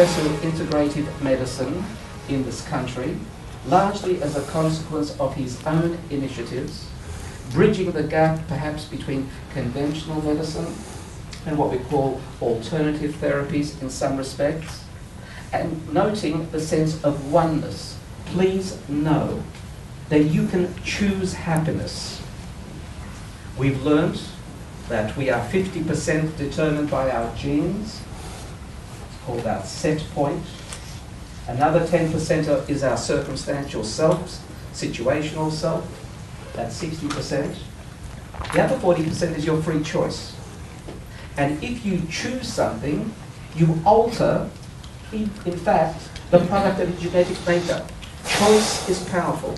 professor of integrative medicine in this country, largely as a consequence of his own initiatives, bridging the gap perhaps between conventional medicine and what we call alternative therapies in some respects, and noting the sense of oneness. Please know that you can choose happiness. We've learned that we are 50% determined by our genes. It's called our set point. Another 10% is our circumstantial self, situational self. That's 60%. The other 40% is your free choice. And if you choose something, you alter, in fact, the product of your genetic makeup. Choice is powerful.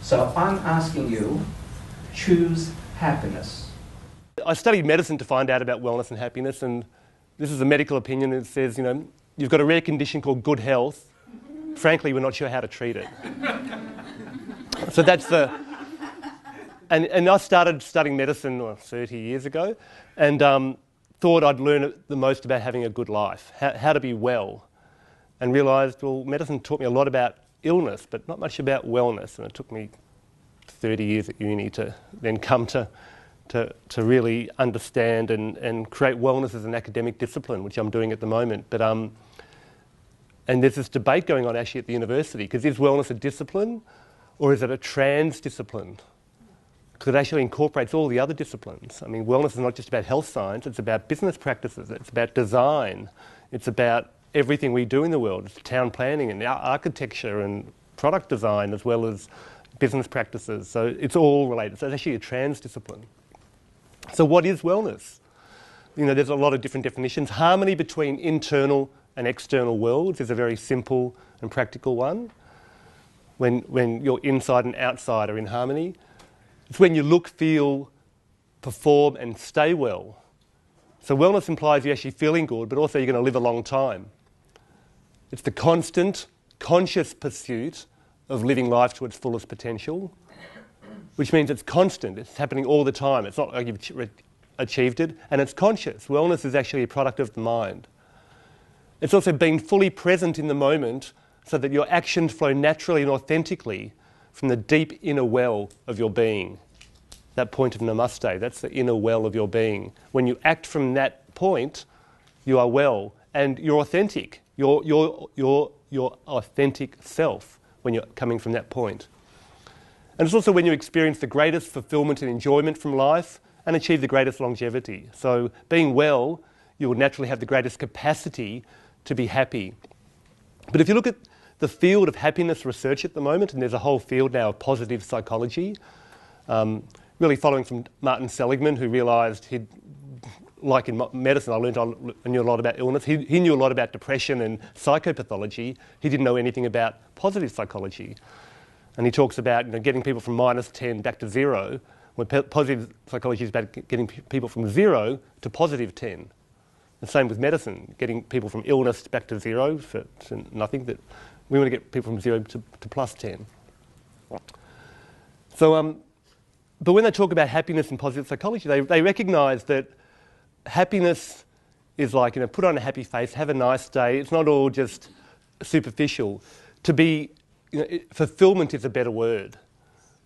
So I'm asking you, choose happiness. I studied medicine to find out about wellness and happiness, and this is a medical opinion. It says, you've got a rare condition called good health. Frankly, we're not sure how to treat it. So that's the... And I started studying medicine 30 years ago, and thought I'd learn the most about having a good life, how to be well, and realised, well, medicine taught me a lot about illness, but not much about wellness, and it took me 30 years at uni to then come to really understand and create wellness as an academic discipline, which I'm doing at the moment. But and there's this debate going on actually at the university, because is wellness a discipline or is it a trans discipline? Because it actually incorporates all the other disciplines. I mean, wellness is not just about health science, it's about business practices, it's about design, it's about everything we do in the world. It's town planning and architecture and product design, as well as business practices. So it's all related. So it's actually a trans discipline. So what is wellness? There's a lot of different definitions. Harmony between internal and external worlds is a very simple and practical one. When your inside and outside are in harmony. It's when you look, feel, perform and stay well. So wellness implies you're actually feeling good, but also you're going to live a long time. It's the constant, conscious pursuit of living life to its fullest potential, which means it's constant, it's happening all the time. It's not like you've achieved it, and it's conscious. Wellness is actually a product of the mind. It's also being fully present in the moment so that your actions flow naturally and authentically from the deep inner well of your being. That point of namaste, that's the inner well of your being. When you act from that point, you are well and you're authentic. You're authentic self when you're coming from that point. And it's also when you experience the greatest fulfillment and enjoyment from life and achieve the greatest longevity. So being well, you will naturally have the greatest capacity to be happy. But if you look at the field of happiness research at the moment, and there's a whole field now of positive psychology, really following from Martin Seligman, who realised like in medicine, I knew a lot about illness. He knew a lot about depression and psychopathology. He didn't know anything about positive psychology. And he talks about getting people from -10 back to 0, when positive psychology is about getting people from 0 to +10. The same with medicine, getting people from illness back to 0 to nothing. That we want to get people from 0 to +10. So, but when they talk about happiness in positive psychology, they recognise that happiness is like, put on a happy face, have a nice day. It's not all just superficial. To be, fulfillment is a better word,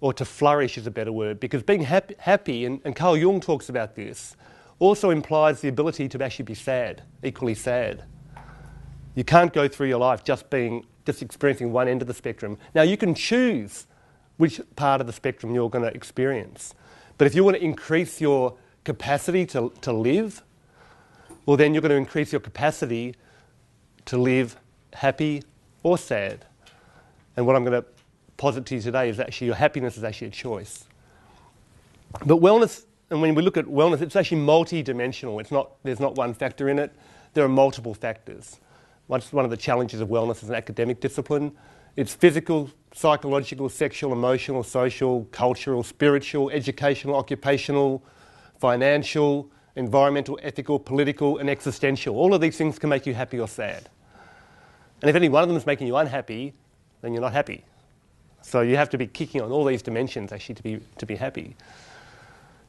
or to flourish is a better word, because being happy, and Carl Jung talks about this, also implies the ability to actually be sad, equally sad. You can't go through your life just experiencing one end of the spectrum. Now, you can choose which part of the spectrum you're going to experience. But if you want to increase your capacity to live, well, then you're going to increase your capacity to live happy or sad. And what I'm going to posit to you today is actually your happiness is actually a choice. But wellness, and when we look at wellness, it's actually multi-dimensional. There's not one factor in it. There are multiple factors. One of the challenges of wellness as an academic discipline. It's physical, psychological, sexual, emotional, social, cultural, spiritual, educational, occupational, financial, environmental, ethical, political, and existential. All of these things can make you happy or sad. And if any one of them is making you unhappy, then you're not happy. So you have to be kicking on all these dimensions actually to be happy.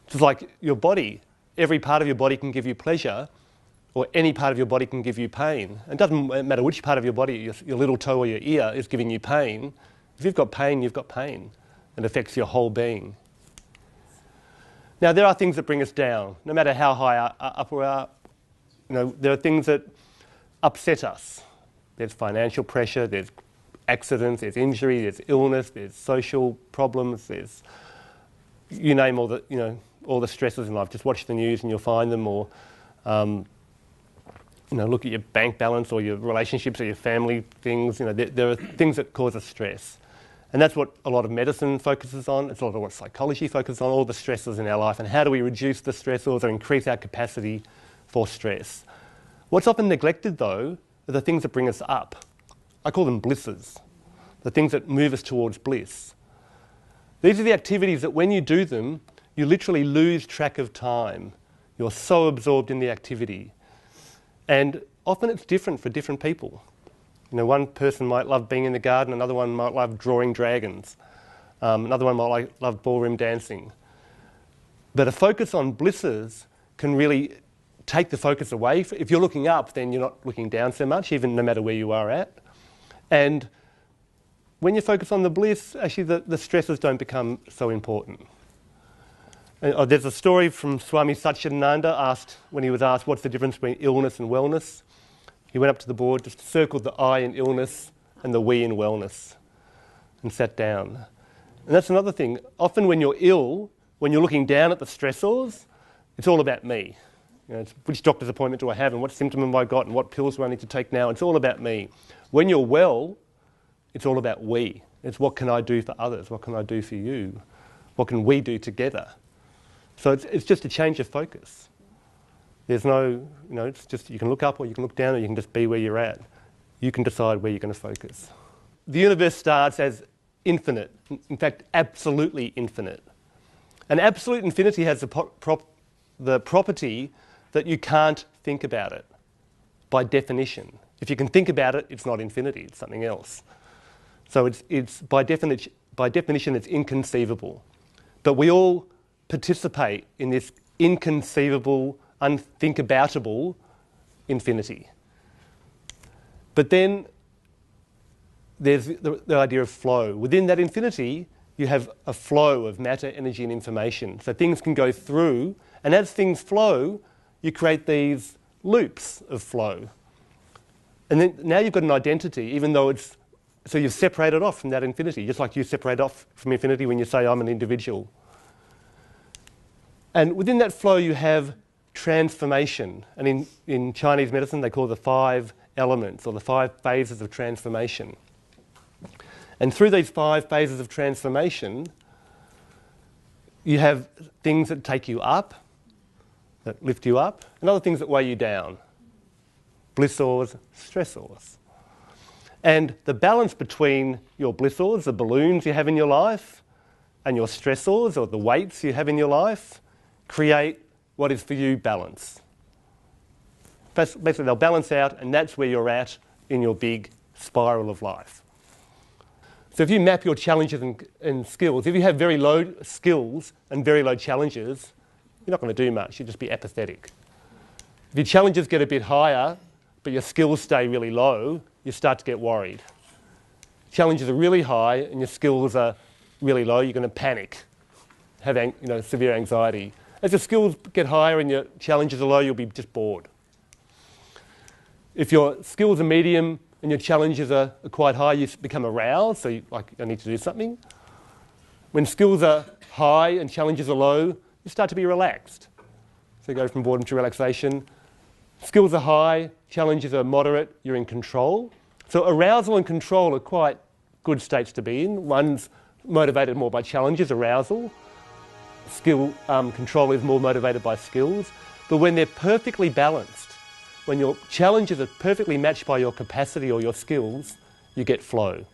Just like your body, every part of your body can give you pleasure, or any part of your body can give you pain. It doesn't matter which part of your body, your little toe or your ear, is giving you pain. If you've got pain, you've got pain. It affects your whole being. Now, there are things that bring us down. No matter how high up we are, there are things that upset us. There's financial pressure, there's accidents, there's injury, there's illness, there's social problems, there's, you name all the stresses in life. Just watch the news and you'll find them, or look at your bank balance or your relationships or your family things. There are things that cause us stress. And that's what a lot of medicine focuses on. It's a lot of what psychology focuses on, all the stresses in our life, and how do we reduce the stressors or increase our capacity for stress. What's often neglected, though, are the things that bring us up. I call them blisses, the things that move us towards bliss. These are the activities that when you do them, you literally lose track of time. You're so absorbed in the activity. And often it's different for different people. One person might love being in the garden, another one might love drawing dragons, another one might love ballroom dancing. But a focus on blisses can really take the focus away. If you're looking up, then you're not looking down so much, even no matter where you are at. And when you focus on the bliss, actually the stresses don't become so important. There's a story from Swami Satchidananda when he was asked what's the difference between illness and wellness. He went up to the board, just circled the I in illness and the we in wellness, and sat down. And that's another thing. Often when you're ill, when you're looking down at the stressors, it's all about me. It's which doctor's appointment do I have, and what symptom have I got, and what pills do I need to take now? It's all about me. When you're well, it's all about we. It's what can I do for others? What can I do for you? What can we do together? So it's just a change of focus. There's no, it's just you can look up or you can look down or you can just be where you're at. You can decide where you're going to focus. The universe starts as infinite, in fact, absolutely infinite. And absolute infinity has the property that you can't think about it by definition. If you can think about it, it's not infinity, it's something else. So it's by definition, it's inconceivable. But we all participate in this inconceivable, unthinkaboutable infinity. But then there's the idea of flow. Within that infinity, you have a flow of matter, energy, and information. So things can go through, and as things flow, you create these loops of flow. And then now you've got an identity, even though so you've separated off from that infinity, just like you separate off from infinity when you say, I'm an individual. And within that flow, you have transformation. And in Chinese medicine, they call it the 5 elements, or the 5 phases of transformation. And through these 5 phases of transformation, you have things that take you up, that lift you up, and other things that weigh you down. Blissors, stressors. And the balance between your blissors, the balloons you have in your life, and your stressors, or the weights you have in your life, create what is for you balance. Basically, they'll balance out, and that's where you're at in your big spiral of life. So if you map your challenges and skills, if you have very low skills and very low challenges, you're not going to do much. You'll just be apathetic. If your challenges get a bit higher, but your skills stay really low, you start to get worried. Challenges are really high and your skills are really low, you're going to panic, have severe anxiety. As your skills get higher and your challenges are low, you'll be just bored. If your skills are medium and your challenges are quite high, you become aroused, so I need to do something. When skills are high and challenges are low, you start to be relaxed. So you go from boredom to relaxation. Skills are high, challenges are moderate, you're in control. So arousal and control are quite good states to be in. One's motivated more by challenges, arousal. Control is more motivated by skills. But when they're perfectly balanced, when your challenges are perfectly matched by your capacity or your skills, you get flow.